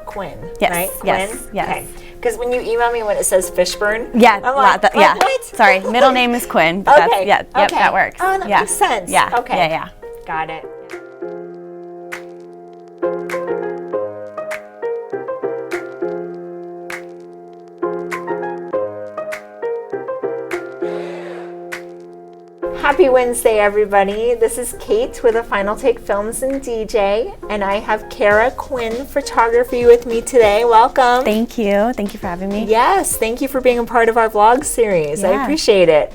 Quinn, Yes, right? yes, Quinn? yes. Okay. Because when you email me when it says Fishburne, Yeah, I'm like, yeah. what? Sorry, middle name is Quinn. But Okay. Yep, that works. Oh, that makes sense. Yeah. Okay. Yeah. Got it. Happy Wednesday, everybody. This is Kate with a Final Take Films and DJ, and I have Kara Quinn Photography with me today. Welcome. Thank you. Thank you for having me. Yes, thank you for being a part of our vlog series. I Yeah. appreciate it.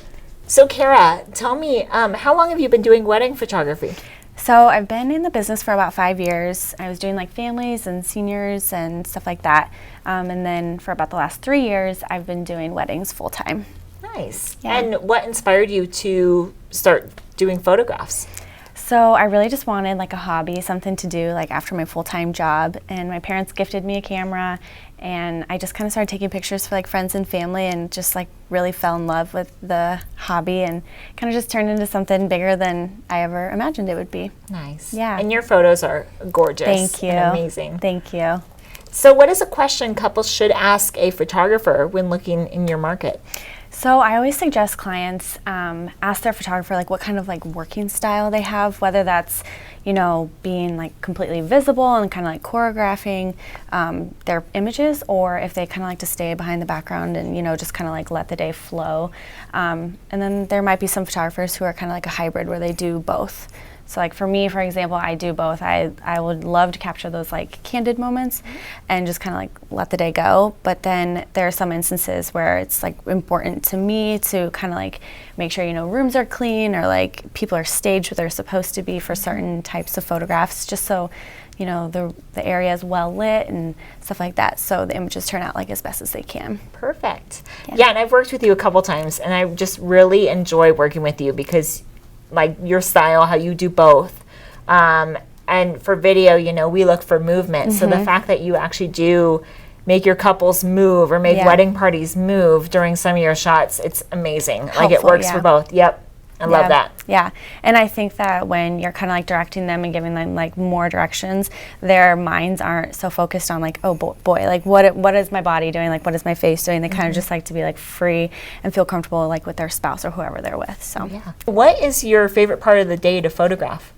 So, Kara, tell me, how long have you been doing wedding photography? So I've been in the business for about 5 years. I was doing like families and seniors and stuff like that. And then for about the last 3 years, I've been doing weddings full time. Nice. Yeah. And what inspired you to start doing photographs? So I really just wanted like a hobby, something to do like after my full-time job. And my parents gifted me a camera, and I just kind of started taking pictures for like friends and family, and just like really fell in love with the hobby, and kind of just turned into something bigger than I ever imagined it would be. Nice. Yeah. And your photos are gorgeous. Thank you. And amazing. Thank you. So what is a question couples should ask a photographer when looking in your market? So I always suggest clients ask their photographer like what kind of like working style they have, whether that's, you know, being like completely visible and kind of like choreographing their images, or if they kind of like to stay behind the background and, you know, just kind of like let the day flow. And then there might be some photographers who are kind of like a hybrid where they do both. So like for me, for example, I do both. I would love to capture those like candid moments and just kind of like let the day go. But then there are some instances where it's like important to me to kind of like make sure, you know, rooms are clean, or like people are staged where they're supposed to be for certain types of photographs, just so, you know, the area is well lit and stuff like that, so the images turn out like as best as they can. Perfect. Yeah, and I've worked with you a couple times, and I just really enjoy working with you because like your style, how you do both. And for video, you know, we look for movement. So the fact that you actually do make your couples move or make wedding parties move during some of your shots, it's amazing. Like it works for both. Yep. I love that. Yeah, and I think that when you're kind of like directing them and giving them like more directions, their minds aren't so focused on like, oh boy, like what is my body doing? Like what is my face doing? They kind of just like to be like free and feel comfortable like with their spouse or whoever they're with. So yeah. What is your favorite part of the day to photograph?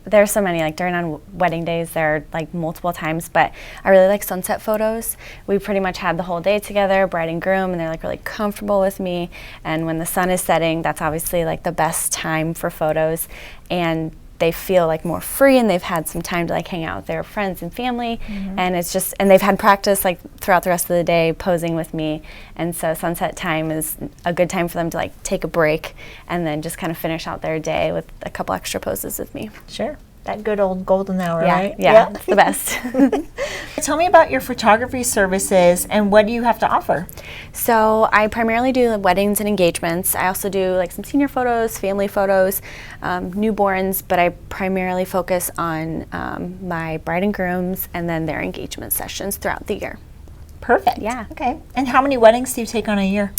There's so many, like during on wedding days, there are like multiple times, but I really like sunset photos. We pretty much had the whole day together, bride and groom, and they're like really comfortable with me. And when the sun is setting, that's obviously like the best time for photos. And they feel like more free, and they've had some time to like hang out with their friends and family. And it's just, and they've had practice like throughout the rest of the day posing with me. And so sunset time is a good time for them to like take a break and then just kind of finish out their day with a couple extra poses with me. Sure. That good old golden hour, right? Yeah, it's the best. Tell me about your photography services and what do you have to offer? So I primarily do weddings and engagements. I also do like some senior photos, family photos, newborns, but I primarily focus on my bride and grooms and then their engagement sessions throughout the year. Perfect. Yeah. Okay. And how many weddings do you take on a year?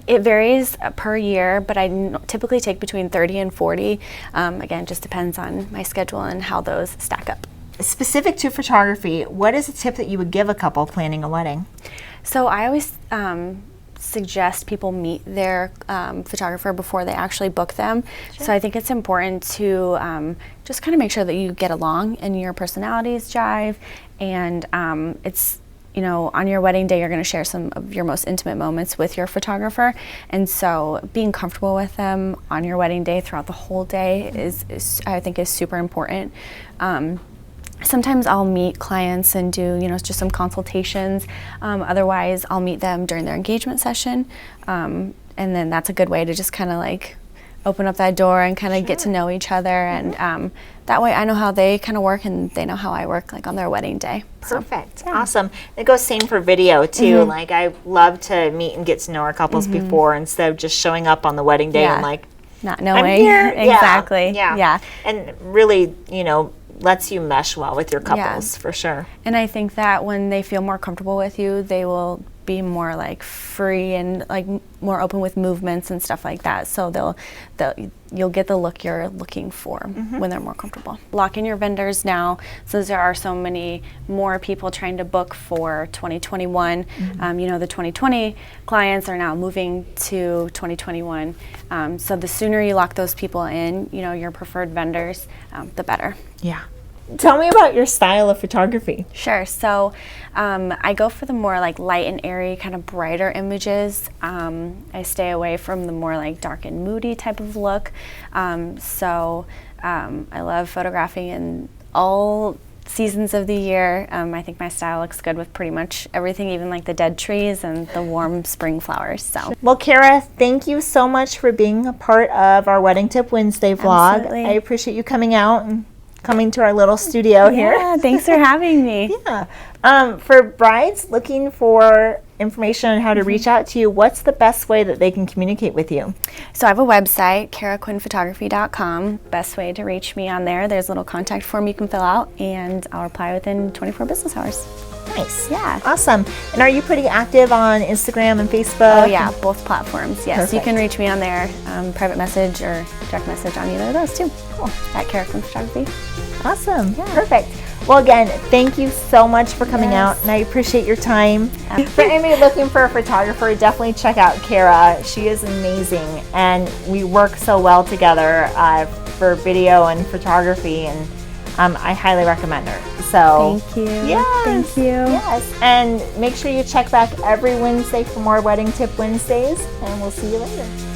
It varies per year, but I typically take between 30 and 40. Again, just depends on my schedule and how those stack up. Specific to photography, what is a tip that you would give a couple planning a wedding? So I always suggest people meet their photographer before they actually book them. Sure. So I think it's important to just kind of make sure that you get along and your personalities jive, and it's, you know, on your wedding day, you're going to share some of your most intimate moments with your photographer. And so being comfortable with them on your wedding day throughout the whole day is I think is super important. Sometimes I'll meet clients and do, you know, just some consultations. Otherwise, I'll meet them during their engagement session. And then that's a good way to just kind of like open up that door and kind of get to know each other. And that way I know how they kind of work and they know how I work, like on their wedding day. Perfect. So, yeah. Awesome. It goes same for video too. Like I love to meet and get to know our couples before, instead of just showing up on the wedding day and like not knowing. I'm here. Exactly. Yeah. And really, you know, lets you mesh well with your couples for sure. And I think that when they feel more comfortable with you, they will be more like free and like more open with movements and stuff like that. So you'll get the look you're looking for when they're more comfortable. Lock in your vendors now, since there are so many more people trying to book for 2021. You know, the 2020 clients are now moving to 2021. So the sooner you lock those people in, you know, your preferred vendors, the better. Yeah. Tell me about your style of photography. Sure. So I go for the more like light and airy, kind of brighter images. I stay away from the more like dark and moody type of look. I love photographing in all seasons of the year. I think my style looks good with pretty much everything, even like the dead trees and the warm spring flowers. So, well, Kara, thank you so much for being a part of our Wedding Tip Wednesday vlog. Absolutely. I appreciate you coming out and coming to our little studio here. Yeah, thanks for having me. Yeah. For brides looking for information on how to reach out to you, what's the best way that they can communicate with you? So I have a website, karaquinnphotography.com. Best way to reach me on there. There's a little contact form you can fill out, and I'll reply within 24 business hours. Nice. Yeah. Awesome. And are you pretty active on Instagram and Facebook? Oh yeah, both platforms. Yes, Perfect. you can reach me on there, private message or direct message on either of those too. Cool. At Kara Quinn Photography. Awesome. Yeah. Perfect. Well, again, thank you so much for coming out, and I appreciate your time. For anybody looking for a photographer, definitely check out Kara. She is amazing, and we work so well together for video and photography, and I highly recommend her. So thank you. Yes, Thank you. Yes, and make sure you check back every Wednesday for more Wedding Tip Wednesdays, and we'll see you later.